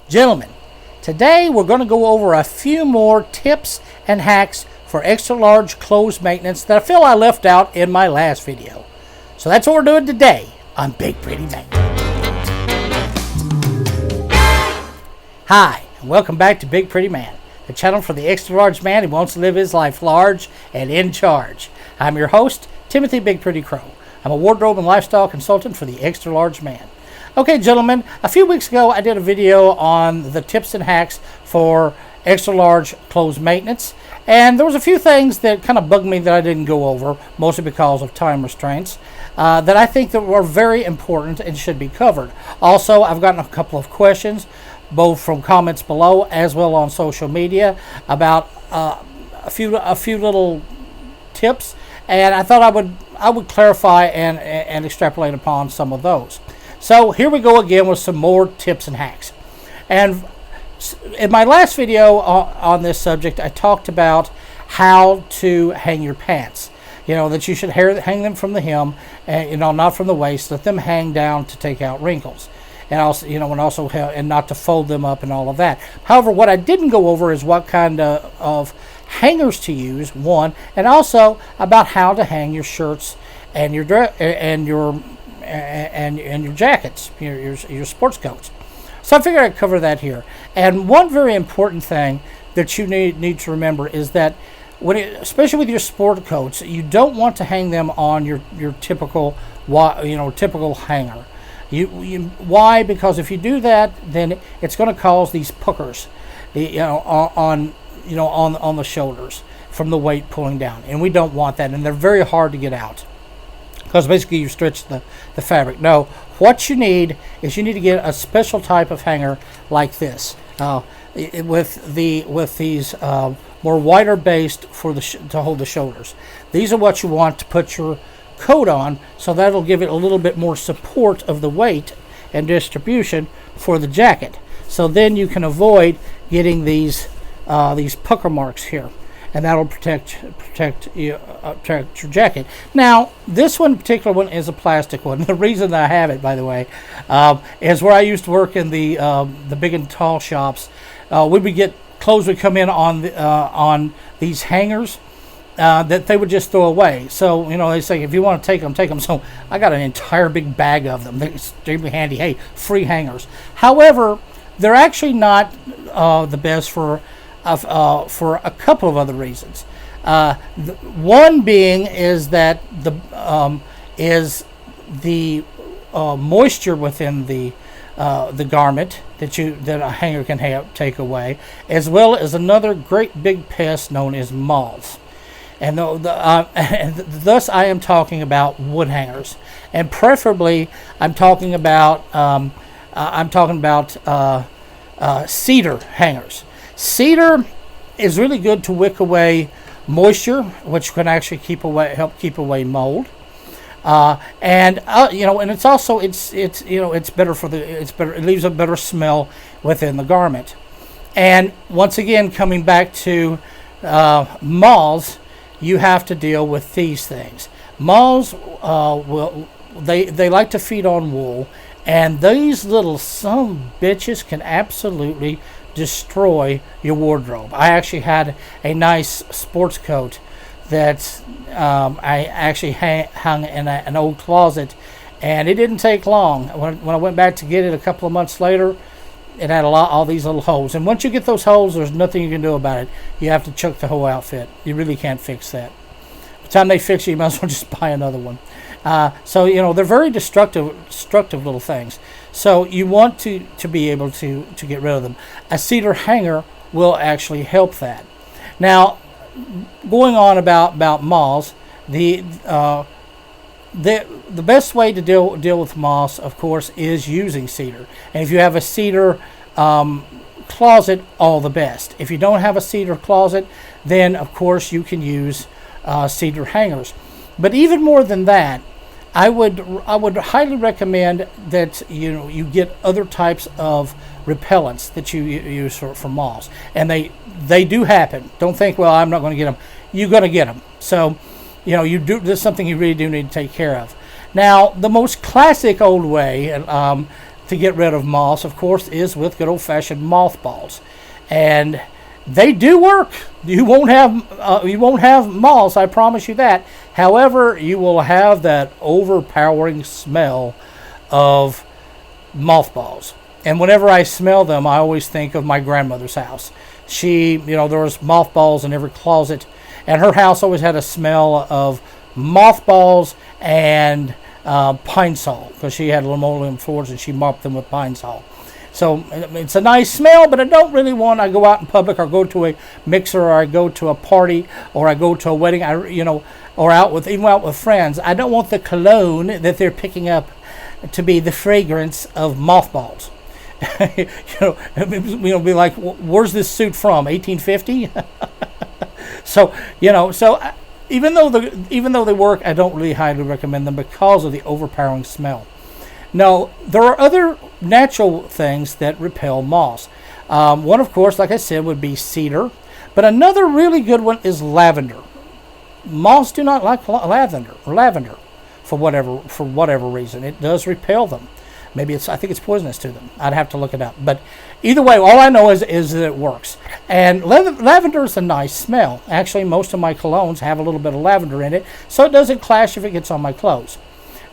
Gentlemen, today we're going to go over a few more tips and hacks for extra large clothes maintenance that I feel I left out in my last video. So that's what we're doing today on Big Pretty Man. Hi, and welcome back to Big Pretty Man, the channel for the extra large man who wants to live his life large and in charge. I'm your host, Timothy Big Pretty Crowe. I'm a wardrobe and lifestyle consultant for the extra large man. Okay, gentlemen, a few weeks ago I did a video on the tips and hacks for extra large clothes maintenance, and there was a few things that kind of bugged me that I didn't go over, mostly because of time restraints, that I think that were very important and should be covered. Also, I've gotten a couple of questions, both from comments below as well on social media, about a few little tips, and I thought I would clarify and extrapolate upon some of those. So here we go again with some more tips and hacks. And in my last video on this subject, I talked about how to hang your pants. You know, that you should hang them from the hem, and not from the waist. Let them hang down to take out wrinkles, and also, and not to fold them up and all of that. However, what I didn't go over is what kind of hangers to use, one, and also about how to hang your shirts and your jackets, your sports coats. So I figured I'd cover that here. And one very important thing that you need to remember is that especially with your sport coats, you don't want to hang them on your typical hanger. Why? Because if you do that, then it's going to cause these puckers, on the shoulders from the weight pulling down, and we don't want that. And they're very hard to get out, because basically you stretch the fabric. No, what you need is you need to get a special type of hanger like this, with these more wider based to hold the shoulders. These are what you want to put your coat on, so that'll give it a little bit more support of the weight and distribution for the jacket. So then you can avoid getting these pucker marks here, and that'll protect your jacket. Now, this particular one is a plastic one. The reason that I have it, by the way, is where I used to work in the big and tall shops. We would get clothes would come in on these hangers that they would just throw away. So they say, if you want to take them, take them. So I got an entire big bag of them. They're extremely handy. Hey, free hangers. However, they're actually not the best for a couple of other reasons. One being is that the moisture within the garment that a hanger can take away, as well as another great big pest known as moths. And thus I am talking about wood hangers, and preferably I'm talking about cedar hangers. Cedar is really good to wick away moisture, which can actually help keep away mold. And it's also it's better it leaves a better smell within the garment. And once again, coming back to moths, you have to deal with these things. Moths they like to feed on wool, and these little son of bitches can absolutely destroy your wardrobe. I actually had a nice sports coat that I actually hung in an old closet, and it didn't take long. When I went back to get it a couple of months later, it had all these little holes. And once you get those holes, there's nothing you can do about it. You have to chuck the whole outfit. You really can't fix that. By the time they fix it, you might as well just buy another one. So they're very destructive little things. So you want to be able to get rid of them. A cedar hanger will actually help that. Now, going on about moths, the best way to deal with moths, of course, is using cedar. And if you have a cedar closet, all the best. If you don't have a cedar closet, then of course you can use cedar hangers. But even more than that, I would highly recommend that you get other types of repellents that you use for moths, and they do happen. Don't think, well, I'm not going to get them. You're going to get them. So this is something you really do need to take care of. Now, the most classic old way to get rid of moths, of course, is with good old-fashioned mothballs, and they do work. You won't have moths, I promise you that. However, you will have that overpowering smell of mothballs. And whenever I smell them, I always think of my grandmother's house. There was mothballs in every closet, and her house always had a smell of mothballs and pine sol, because she had linoleum floors and she mopped them with pine sol. So it's a nice smell, but I don't really want. I go out in public, or go to a mixer, or I go to a party, or I go to a wedding, or out with friends. I don't want the cologne that they're picking up to be the fragrance of mothballs. Be like, where's this suit from? 1850? So even though they work, I don't really highly recommend them because of the overpowering smell. Now, there are other natural things that repel moths. One, of course, like I said, would be cedar. But another really good one is lavender. Moths do not like lavender for whatever reason. It does repel them. I think it's poisonous to them. I'd have to look it up. But either way, all I know is that it works. And lavender is a nice smell. Actually, most of my colognes have a little bit of lavender in it, so it doesn't clash if it gets on my clothes.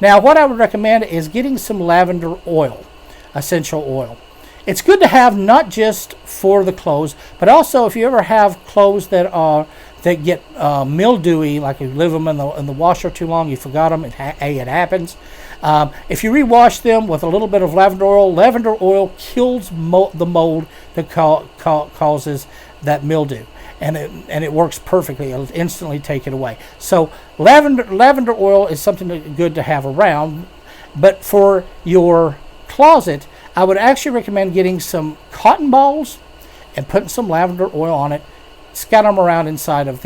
Now, what I would recommend is getting some lavender oil, essential oil. It's good to have not just for the clothes, but also if you ever have clothes that get mildewy, like you leave them in the washer too long, you forgot them, it happens. If you rewash them with a little bit of lavender oil kills the mold that causes that mildew. And it works perfectly. It'll instantly take it away. So lavender oil is something good to have around. But for your closet, I would actually recommend getting some cotton balls and putting some lavender oil on it. Scatter them around inside of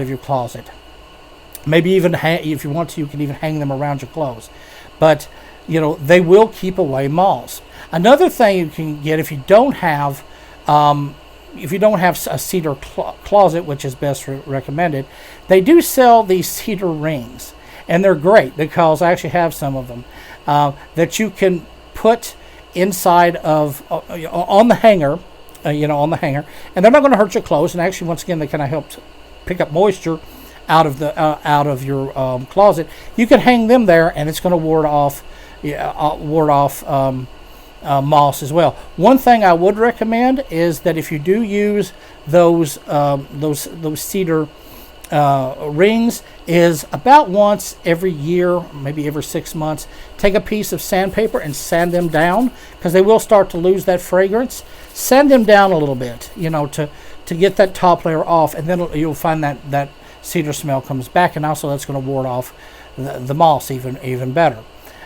your closet. Maybe even if you want to, you can even hang them around your clothes. But they will keep away moths. Another thing you can get if you don't have a cedar closet, which is best recommended, they do sell these cedar rings, and they're great because I actually have some of them that you can put inside of on the hanger, and they're not going to hurt your clothes. And actually, once again, they kind of help pick up moisture out of your closet. You can hang them there, and it's going to ward off moths as well. One thing I would recommend is that if you do use those cedar rings, is about once every year, maybe every 6 months, take a piece of sandpaper and sand them down, because they will start to lose that fragrance. Sand them down a little bit, to get that top layer off, and then you'll find that cedar smell comes back, and also that's going to ward off the moths even better.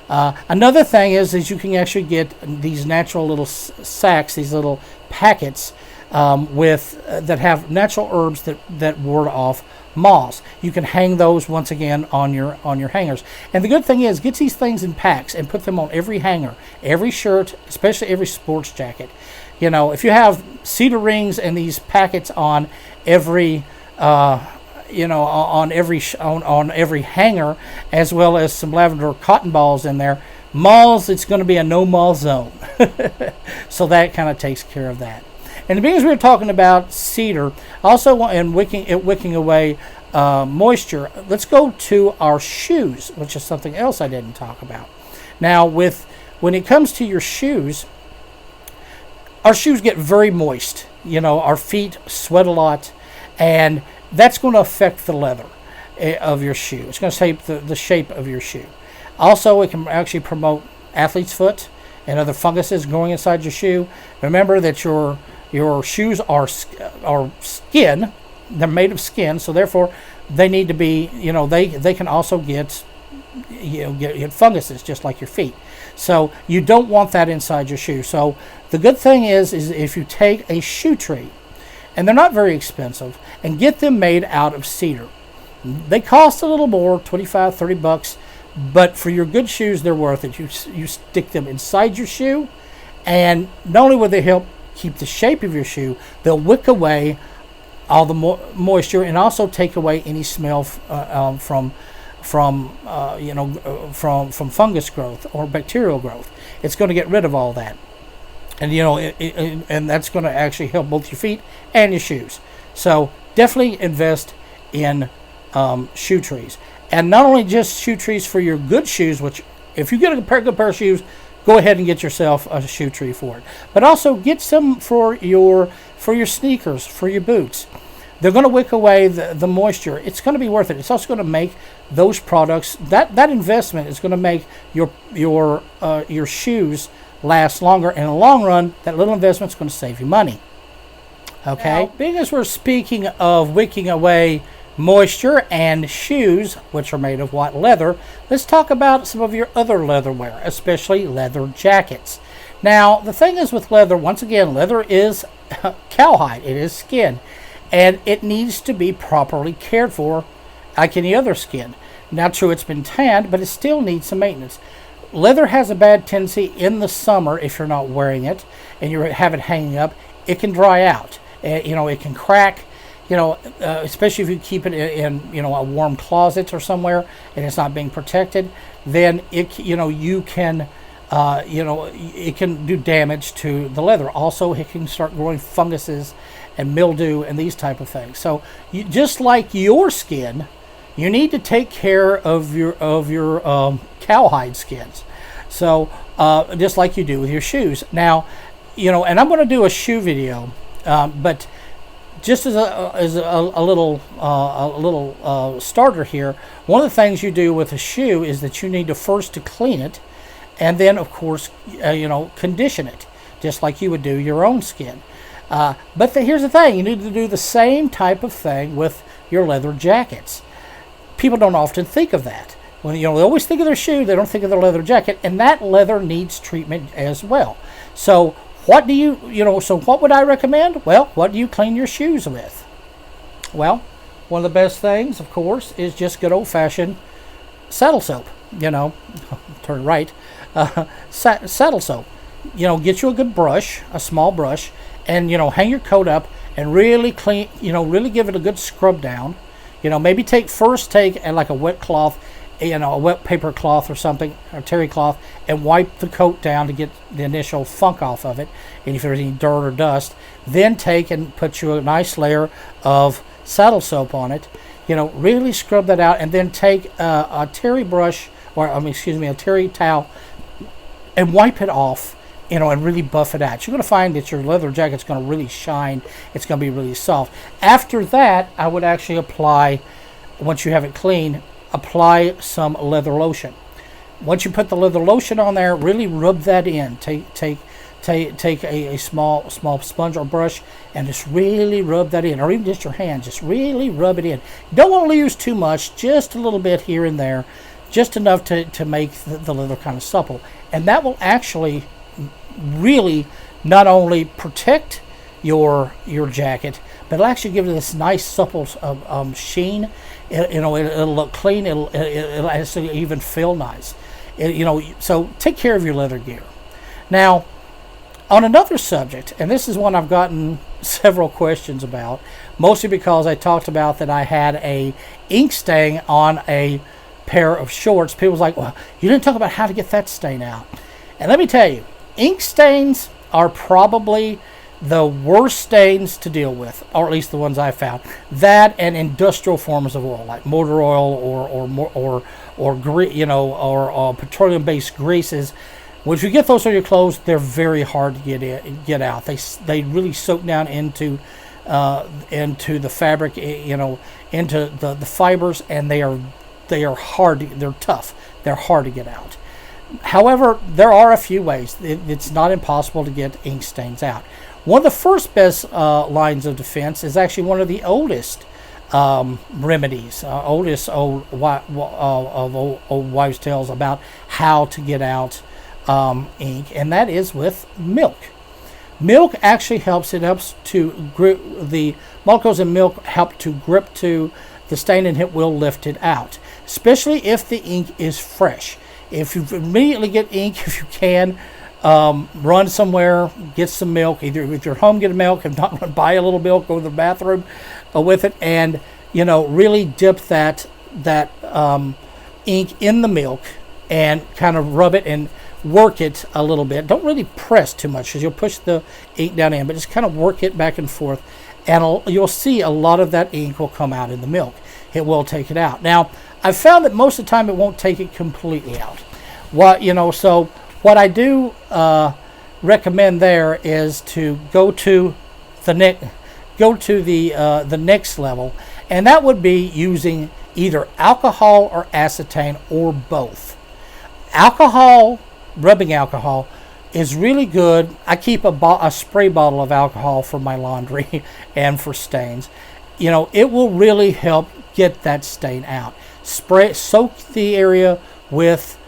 Another thing is you can actually get these natural little sacks, these little packets that have natural herbs that ward off moths. You can hang those once again on your hangers. And the good thing is, get these things in packs and put them on every hanger, every shirt, especially every sports jacket. If you have cedar rings and these packets on every on every hanger, as well as some lavender cotton balls in there, moths, it's going to be a no moth zone. So that kind of takes care of that. And because we were talking about cedar, also and wicking away moisture, let's go to our shoes, which is something else I didn't talk about. Now, when it comes to your shoes, our shoes get very moist. Our feet sweat a lot, and that's going to affect the leather of your shoe. It's going to shape the shape of your shoe. Also, it can actually promote athlete's foot and other funguses growing inside your shoe. Remember that your shoes are skin. They're made of skin, so therefore they need to be, they can also get funguses just like your feet. So you don't want that inside your shoe. So the good thing is if you take a shoe tree, and they're not very expensive, and get them made out of cedar. They cost a little more, $25, $30, but for your good shoes, they're worth it. You stick them inside your shoe, and not only will they help keep the shape of your shoe, they'll wick away all the moisture and also take away any smell from from fungus growth or bacterial growth. It's going to get rid of all that, and and that's going to actually help both your feet and your shoes. So definitely invest in shoe trees, and not only just shoe trees for your good shoes, which if you get a good pair of shoes, go ahead and get yourself a shoe tree for it, but also get some for your sneakers, for your boots. They're going to wick away the moisture. It's going to be worth it. It's also going to make those products, that investment is going to make your shoes last longer. In the long run, that little investment is going to save you money. Okay? Now, being as we're speaking of wicking away moisture and shoes, which are made of white leather, let's talk about some of your other leatherware, especially leather jackets. Now, the thing is with leather, once again, leather is cowhide. It is skin. And it needs to be properly cared for like any other skin. Now, true, it's been tanned, but it still needs some maintenance. Leather has a bad tendency in the summer, if you're not wearing it and you have it hanging up, it can dry out. It can crack, especially if you keep it in a warm closet or somewhere and it's not being protected, then it can do damage to the leather. Also, it can start growing funguses and mildew and these type of things. So just like your skin, you need to take care of your cowhide skins. So just like you do with your shoes. Now, and I'm going to do a shoe video, but just as a little starter here, one of the things you do with a shoe is that you need to first to clean it, and then of course condition it, just like you would do your own skin. But here's the thing, you need to do the same type of thing with your leather jackets. People don't often think of that. When they always think of their shoe, they don't think of their leather jacket, and that leather needs treatment as well. So what would I recommend? Well, what do you clean your shoes with? Well, one of the best things, of course, is just good old-fashioned saddle soap. Turn right. Saddle soap. Get you a good brush, a small brush, and hang your coat up and really clean, really give it a good scrub down. Maybe take like a wet cloth, a wet paper cloth or something, or terry cloth, and wipe the coat down to get the initial funk off of it, and if there's any dirt or dust, then take and put you a nice layer of saddle soap on it. Really scrub that out, and then take a terry brush, a terry towel, and wipe it off, and really buff it out. You're going to find that your leather jacket's going to really shine. It's going to be really soft. After that, I would actually apply, once you have it clean, apply some leather lotion. Once you put the leather lotion on there, really rub that in. Take a small sponge or brush and just really rub that in, or even just your hand. Just really rub it in. You don't want to use too much, just a little bit here and there, just enough to make the leather kind of supple. And that will actually really not only protect your jacket, but it'll actually give it this nice supple sheen. It'll look clean. It'll actually even feel nice. So take care of your leather gear. Now, on another subject, and this is one I've gotten several questions about, mostly because I talked about that I had a ink stain on a pair of shorts. People was like, well, you didn't talk about how to get that stain out. And let me tell you, ink stains are probably the worst stains to deal with, or at least the ones I found. That and industrial forms of oil, like motor oil or petroleum-based greases. Once you get those on your clothes, they're very hard to get out. They really soak down into the fabric, into the fibers, and they are hard. They're tough. They're hard to get out. However, there are a few ways. It's not impossible to get ink stains out. One of the first best lines of defense is actually one of the oldest remedies, old wives' tales about how to get out ink, and that is with milk. Milk actually helps. It helps to grip the molecules in milk help to grip to the stain, and it will lift it out, especially if the ink is fresh. If you immediately get ink, if you can, run somewhere, get some milk. Either if you're home, get milk. If not, buy a little milk, go to the bathroom with it, and really dip that ink in the milk and kind of rub it and work it a little bit. Don't really press too much because you'll push the ink down in, but just kind of work it back and forth, and you'll see a lot of that ink will come out in the milk. It will take it out. Now, I've found that most of the time it won't take it completely out. So what I do recommend there is to go to the next level, and that would be using either alcohol or acetane or both. Rubbing alcohol is really good. I keep a spray bottle of alcohol for my laundry and for stains. It will really help get that stain out. Soak the area with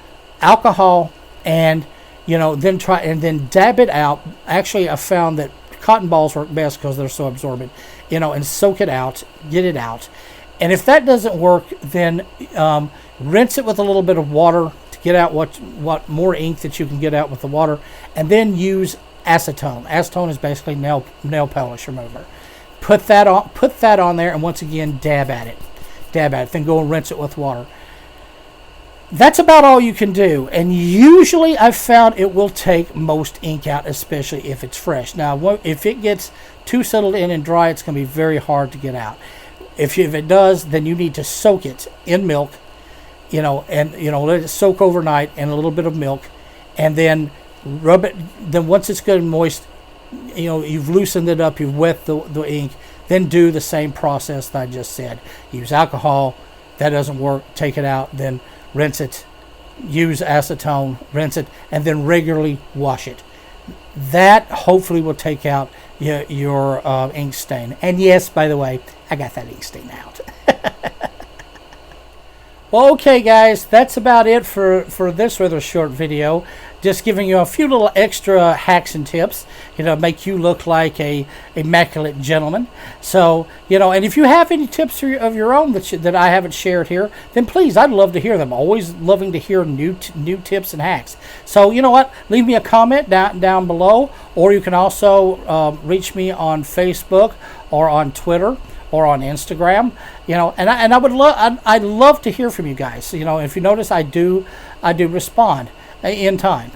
alcohol, and then dab it out. Actually, I found that cotton balls work best because they're so absorbent. And soak it out, get it out. And if that doesn't work, then rinse it with a little bit of water to get out what more ink that you can get out with the water, and then use acetone. Acetone is basically nail polish remover. Put that on there, and once again dab at it. Then go and rinse it with water. That's about all you can do, and usually I've found it will take most ink out, especially if it's fresh. Now, if it gets too settled in and dry, it's going to be very hard to get out. If it does, then you need to soak it in milk, and let it soak overnight in a little bit of milk, and then rub it. Then once it's good and moist, you've loosened it up, you've wet the ink. Then do the same process that I just said. Use alcohol. That doesn't work, take it out. Then rinse it. Use acetone. Rinse it, and then regularly wash it. That hopefully will take out your ink stain. And yes, by the way, I got that ink stain out. Well, okay, guys, that's about it for this rather short video. Just giving you a few little extra hacks and tips, make you look like a immaculate gentleman. So, and if you have any tips of your own that I haven't shared here, then please, I'd love to hear them. Always loving to hear new tips and hacks. So, you know what? Leave me a comment down below, or you can also reach me on Facebook or on Twitter or on Instagram, and I'd love to hear from you guys. If you notice, I do respond in time,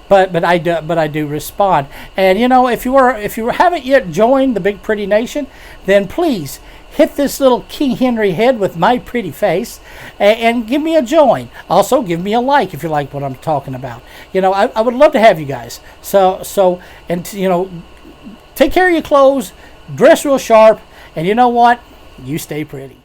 but I do respond. And if you haven't yet joined the Big Pretty Nation, then please hit this little King Henry head with my pretty face and give me a join. Also, give me a like if you like what I'm talking about. I would love to have you guys. So take care of your clothes, dress real sharp, and you know what? You stay pretty.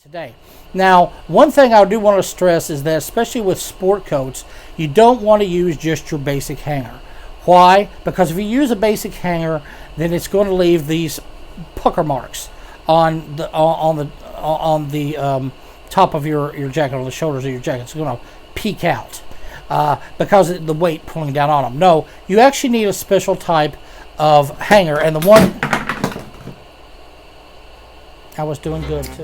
Today. Now, one thing I do want to stress is that, especially with sport coats, you don't want to use just your basic hanger. Why? Because if you use a basic hanger, then it's going to leave these pucker marks on the top of your jacket, on the shoulders of your jacket. It's going to peek out because of the weight pulling down on them. No, you actually need a special type of hanger, and the one I was doing good too.